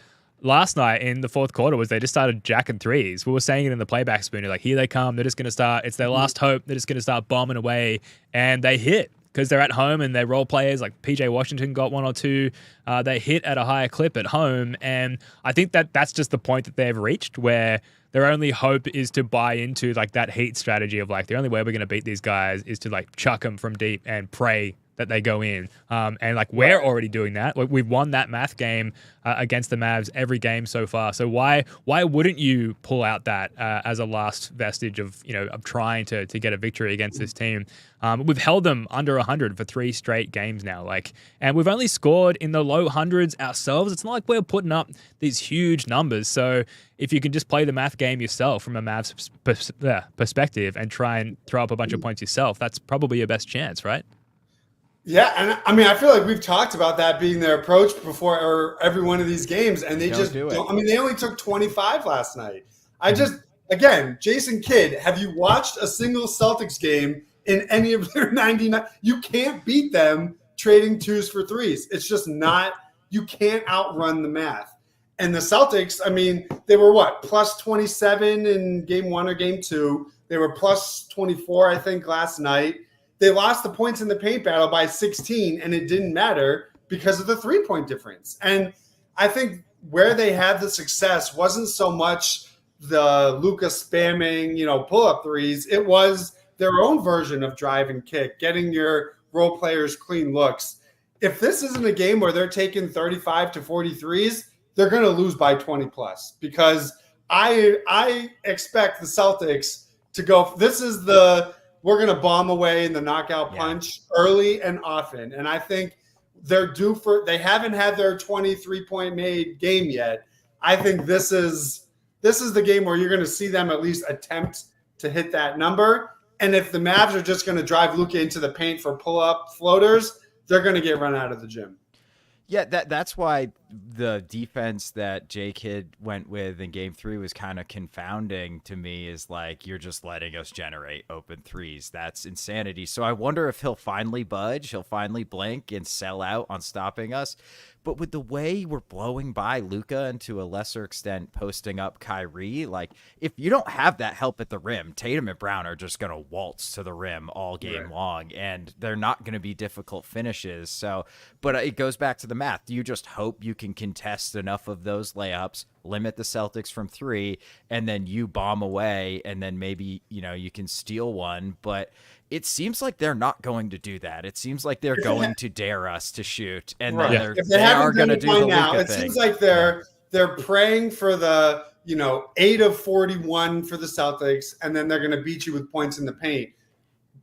last night in the fourth quarter was they just started jacking 3s. We were saying it in the playback spooner, here they come. They're just going to start. It's their last hope. They're just going to start bombing away. And they hit because they're at home and they're role players. PJ Washington got 1 or 2. They hit at a higher clip at home. And I think that's just the point that they've reached where their only hope is to buy into that Heat strategy of the only way we're going to beat these guys is to chuck them from deep and pray that they go in. And we're already doing that. We've won that math game against the Mavs every game so far. So why wouldn't you pull out that as a last vestige of trying to get a victory against this team? We've held them under 100 for 3 straight games now. And we've only scored in the low hundreds ourselves. It's not like we're putting up these huge numbers. So if you can just play the math game yourself from a Mavs perspective and try and throw up a bunch of points yourself, that's probably your best chance, right? Yeah, and I feel like we've talked about that being their approach before every one of these games, and they just don't. They only took 25 last night. Again, Jason Kidd, have you watched a single Celtics game in any of their 99? You can't beat them trading 2s for 3s. It's just not. You can't outrun the math. And the Celtics, they were plus 27 in game 1 or game 2. They were plus 24, I think, last night. They lost the points in the paint battle by 16, and it didn't matter because of the 3-point difference. And I think where they had the success wasn't so much the Luka spamming, pull-up 3s. It was their own version of drive and kick, getting your role players clean looks. If this isn't a game where they're taking 35 to 43s, they're going to lose by 20 plus because I expect the Celtics to go. We're going to bomb away in the knockout punch early and often. And I think they're due they haven't had their 23-point made game yet. I think this is the game where you're going to see them at least attempt to hit that number. And if the Mavs are just going to drive Luka into the paint for pull-up floaters, they're going to get run out of the gym. Yeah, that's why the defense that J Kidd went with in game 3 was kind of confounding to me, is you're just letting us generate open 3s. That's insanity. So I wonder if he'll finally budge, he'll finally blink and sell out on stopping us. But with the way we're blowing by Luka and to a lesser extent posting up Kyrie, like if you don't have that help at the rim, Tatum and Brown are just going to waltz to the rim all game long, and they're not going to be difficult finishes. So, but it goes back to the math. You just hope you can contest enough of those layups, limit the Celtics from 3, and then you bomb away, and then maybe, you can steal one. But it seems like they're not going to do that. It seems like they're going to dare us to shoot, and then they are going to do the now. Luka It thing. seems like they're praying for the 8 of 41 for the Celtics, and then they're going to beat you with points in the paint.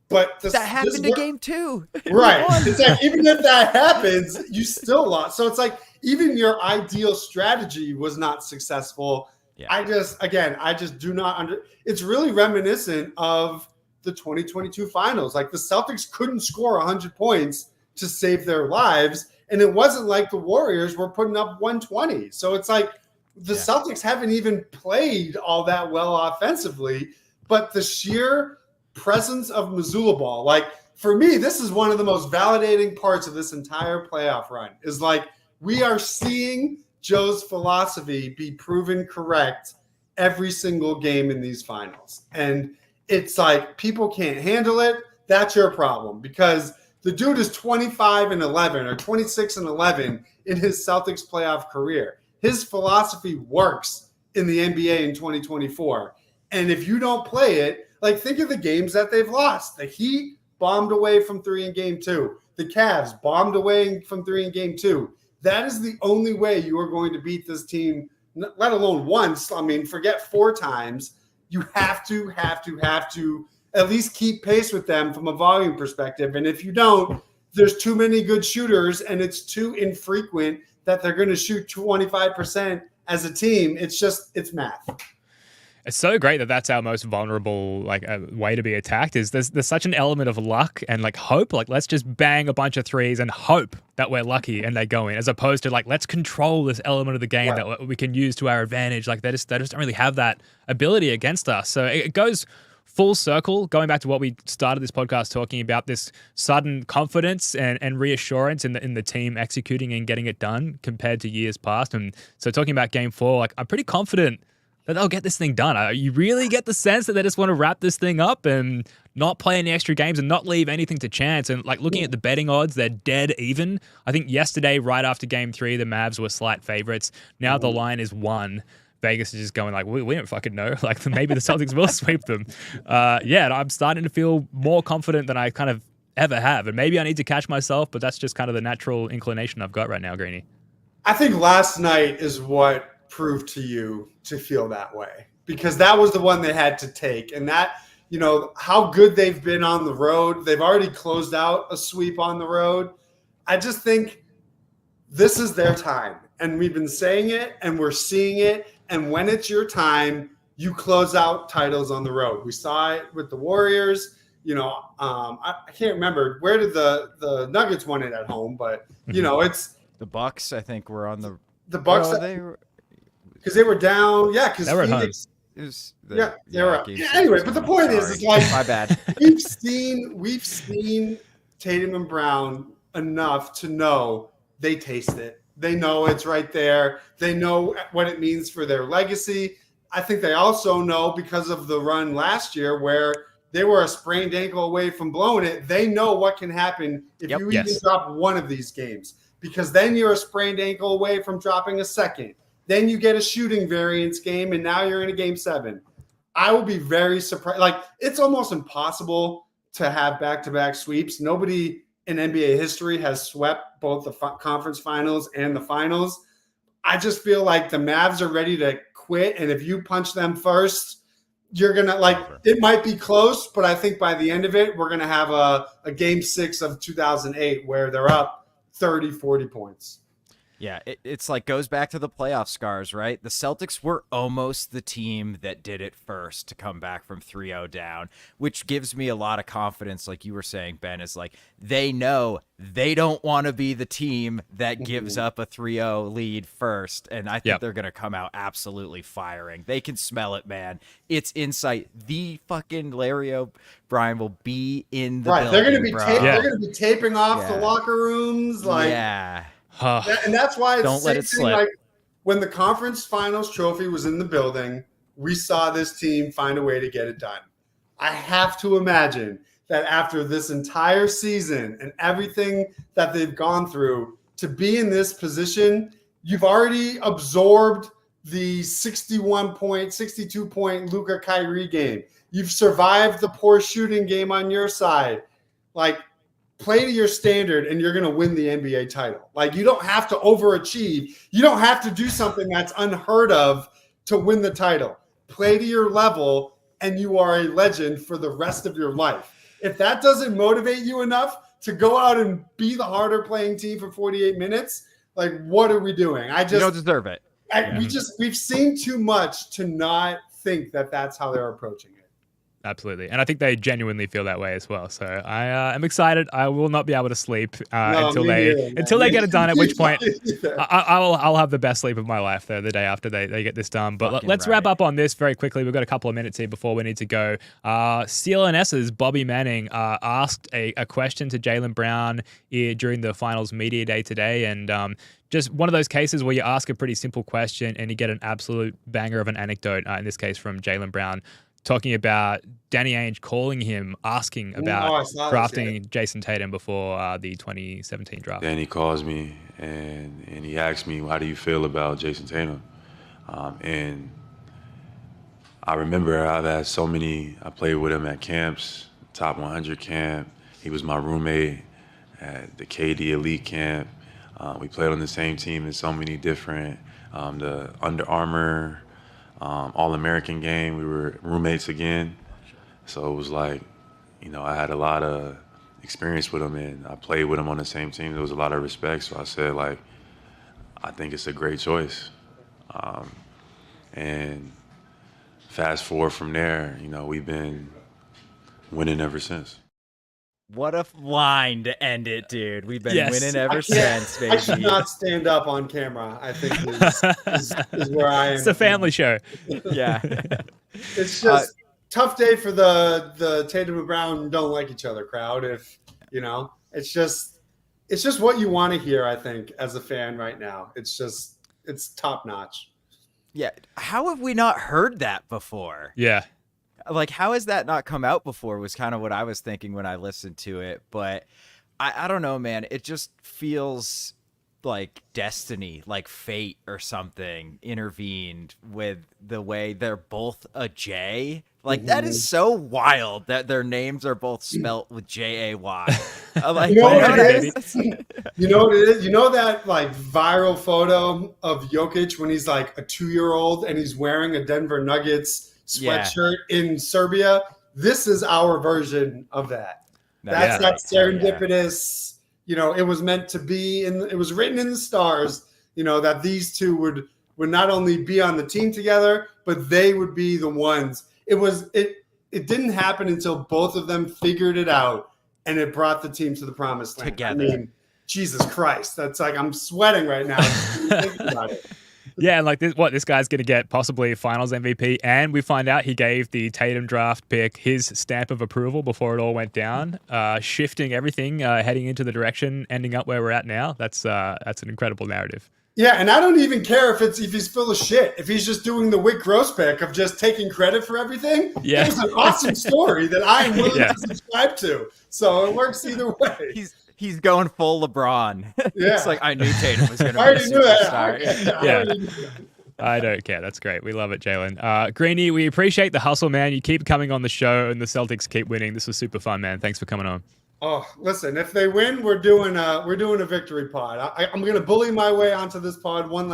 But that happened in game 2, right? It's like even if that happens, you still lost. So it's like even your ideal strategy was not successful. Yeah. I just do not It's really reminiscent of the 2022 finals. Like the Celtics couldn't score 100 points to save their lives. And it wasn't like the Warriors were putting up 120. So it's like the Celtics haven't even played all that well offensively, but the sheer presence of Missoula ball, like for me, this is one of the most validating parts of this entire playoff run is like we are seeing Joe's philosophy be proven correct every single game in these finals. And it's like people can't handle it. That's your problem because the dude is 25-11 or 26-11 in his Celtics playoff career. His philosophy works in the NBA in 2024. And if you don't play it, like think of the games that they've lost. The Heat bombed away from 3 in game 2. The Cavs bombed away from 3 in game 2. That is the only way you are going to beat this team, let alone once. I mean, forget 4 times. You have to at least keep pace with them from a volume perspective. And if you don't, there's too many good shooters and it's too infrequent that they're going to shoot 25% as a team. It's math. It's so great that that's our most vulnerable way to be attacked is there's such an element of luck and like hope. Like let's just bang a bunch of threes and hope that we're lucky and they go in, as opposed to like let's control this element of the game that we can use to our advantage. Like they just don't really have that ability against us. So it goes full circle, going back to what we started this podcast talking about, this sudden confidence and reassurance in the team executing and getting it done compared to years past. And so talking about game 4, like I'm pretty confident that they'll get this thing done. You really get the sense that they just want to wrap this thing up and not play any extra games and not leave anything to chance. And like looking at the betting odds, they're dead even. I think yesterday, right after game 3, the Mavs were slight favorites. Now the line is 1. Vegas is just going like, we don't fucking know. Like maybe the Celtics will sweep them. And I'm starting to feel more confident than I kind of ever have. And maybe I need to catch myself, but that's just kind of the natural inclination I've got right now, Greeny. I think last night is what proved to you to feel that way because that was the one they had to take. And that, how good they've been on the road. They've already closed out a sweep on the road. I just think this is their time. And we've been saying it and we're seeing it. And when it's your time, you close out titles on the road. We saw it with the Warriors. I can't remember where did the Nuggets won it at home, but it's the Bucks. I think were on the Bucks. Because they were down, because Phoenix. They were up. Anyway, but the point is, it's like my bad. we've seen Tatum and Brown enough to know they taste it. They know it's right there. They know what it means for their legacy. I think they also know because of the run last year where they were a sprained ankle away from blowing it. They know what can happen if you even drop one of these games, because then you're a sprained ankle away from dropping a second. Then you get a shooting variance game, and now you're in a game 7. I will be very surprised. Like, it's almost impossible to have back-to-back sweeps. Nobody in NBA history has swept both the conference finals and the finals. I just feel like the Mavs are ready to quit, and if you punch them first, you're going to, it might be close, but I think by the end of it, we're going to have a game 6 of 2008 where they're up 30, 40 points. Yeah, it's like goes back to the playoff scars, right? The Celtics were almost the team that did it first to come back from 3-0 down, which gives me a lot of confidence. Like you were saying, Ben, is like they know they don't want to be the team that gives up a 3-0 lead first. And I think they're going to come out absolutely firing. They can smell it, man. It's insight. The fucking Larry O'Brien will be in the building, They're going to be bro. they're going to be taping off the locker rooms. And that's why it's Don't let it slip. Like when the conference finals trophy was in the building, we saw this team find a way to get it done. I have to imagine that after this entire season and everything that they've gone through to be in this position, you've already absorbed the 61-point, 62-point Luka Kyrie game. You've survived the poor shooting game on your side. Like, play to your standard and you're going to win the NBA title. Like, you don't have to overachieve. You don't have to do something that's unheard of to win the title. Play to your level and you are a legend for the rest of your life. If that doesn't motivate you enough to go out and be the harder playing team for 48 minutes, like, what are we doing? You don't deserve it. We've seen too much to not think that that's how they're approaching it. Absolutely. And I think they genuinely feel that way as well. So I am excited. I will not be able to sleep until they get it done, at which point I'll have the best sleep of my life the day after they get this done. But let's wrap up on this very quickly. We've got a couple of minutes here before we need to go. CLNS's Bobby Manning asked a question to Jaylen Brown during the finals media day today. And just one of those cases where you ask a pretty simple question and you get an absolute banger of an anecdote, in this case from Jaylen Brown, talking about Danny Ainge calling him, asking about drafting Jason Tatum before the 2017 draft. Danny calls me and he asks me, how do you feel about Jason Tatum? And I remember I've had I played with him at camps, top 100 camp. He was my roommate at the KD Elite camp. We played on the same team in so many different, the Under Armour, All-American game. We were roommates again. So it was like, I had a lot of experience with him and I played with him on the same team. There was a lot of respect. So I said, like, I think it's a great choice. And fast forward from there, we've been winning ever since. What a line to end it, dude. We've been winning ever since, baby. I should not stand up on camera, I think is where I am. It's a family show. Yeah. It's just tough day for the Tatum and Brown don't like each other crowd. It's just what you want to hear, I think, as a fan right now. It's top notch. Yeah. How have we not heard that before? Yeah. Like, how has that not come out before was kind of what I was thinking when I listened to it. But I don't know, man. It just feels like destiny, like fate or something intervened with the way they're both a J. Like, that is so wild that their names are both spelt with Jay. Like, you know what it is? You know what it is? You know that, like, viral photo of Jokic when he's like a 2-year-old and he's wearing a Denver Nuggets sweatshirt in Serbia? This is our version of that. That's that serendipitous, it was meant to be, and it was written in the stars, that these two would not only be on the team together, but they would be the ones. It didn't happen until both of them figured it out, and it brought the team to the promised land. Together. I mean, Jesus Christ. That's like, I'm sweating right now thinking about it. Yeah, and like this guy's going to get possibly Finals MVP, and we find out he gave the Tatum draft pick his stamp of approval before it all went down, shifting everything, heading into the direction, ending up where we're at now. That's an incredible narrative. Yeah, and I don't even care if he's full of shit. If he's just doing the Wick Gross pick of just taking credit for everything, it was an awesome story that I am willing to subscribe to. So it works either way. He's going full LeBron. Yeah. It's like, I knew Tatum was going to be a superstar. I don't care. That's great. We love it, Jaylen. Greeny, we appreciate the hustle, man. You keep coming on the show, and the Celtics keep winning. This was super fun, man. Thanks for coming on. Oh, listen, if they win, we're doing a victory pod. I'm going to bully my way onto this pod one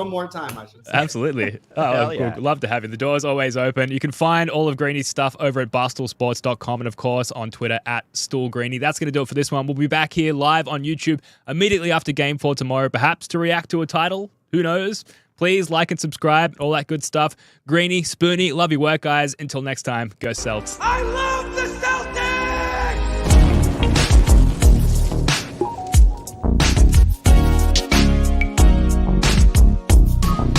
more time, I should say. Absolutely. We'd love to have you. The door is always open. You can find all of Greeny's stuff over at barstoolsports.com and, of course, on Twitter at StoolGreeny. That's going to do it for this one. We'll be back here live on YouTube immediately after Game 4 tomorrow, perhaps to react to a title. Who knows? Please like and subscribe, all that good stuff. Greeny, Spoonie, love your work, guys. Until next time, go Celts. I love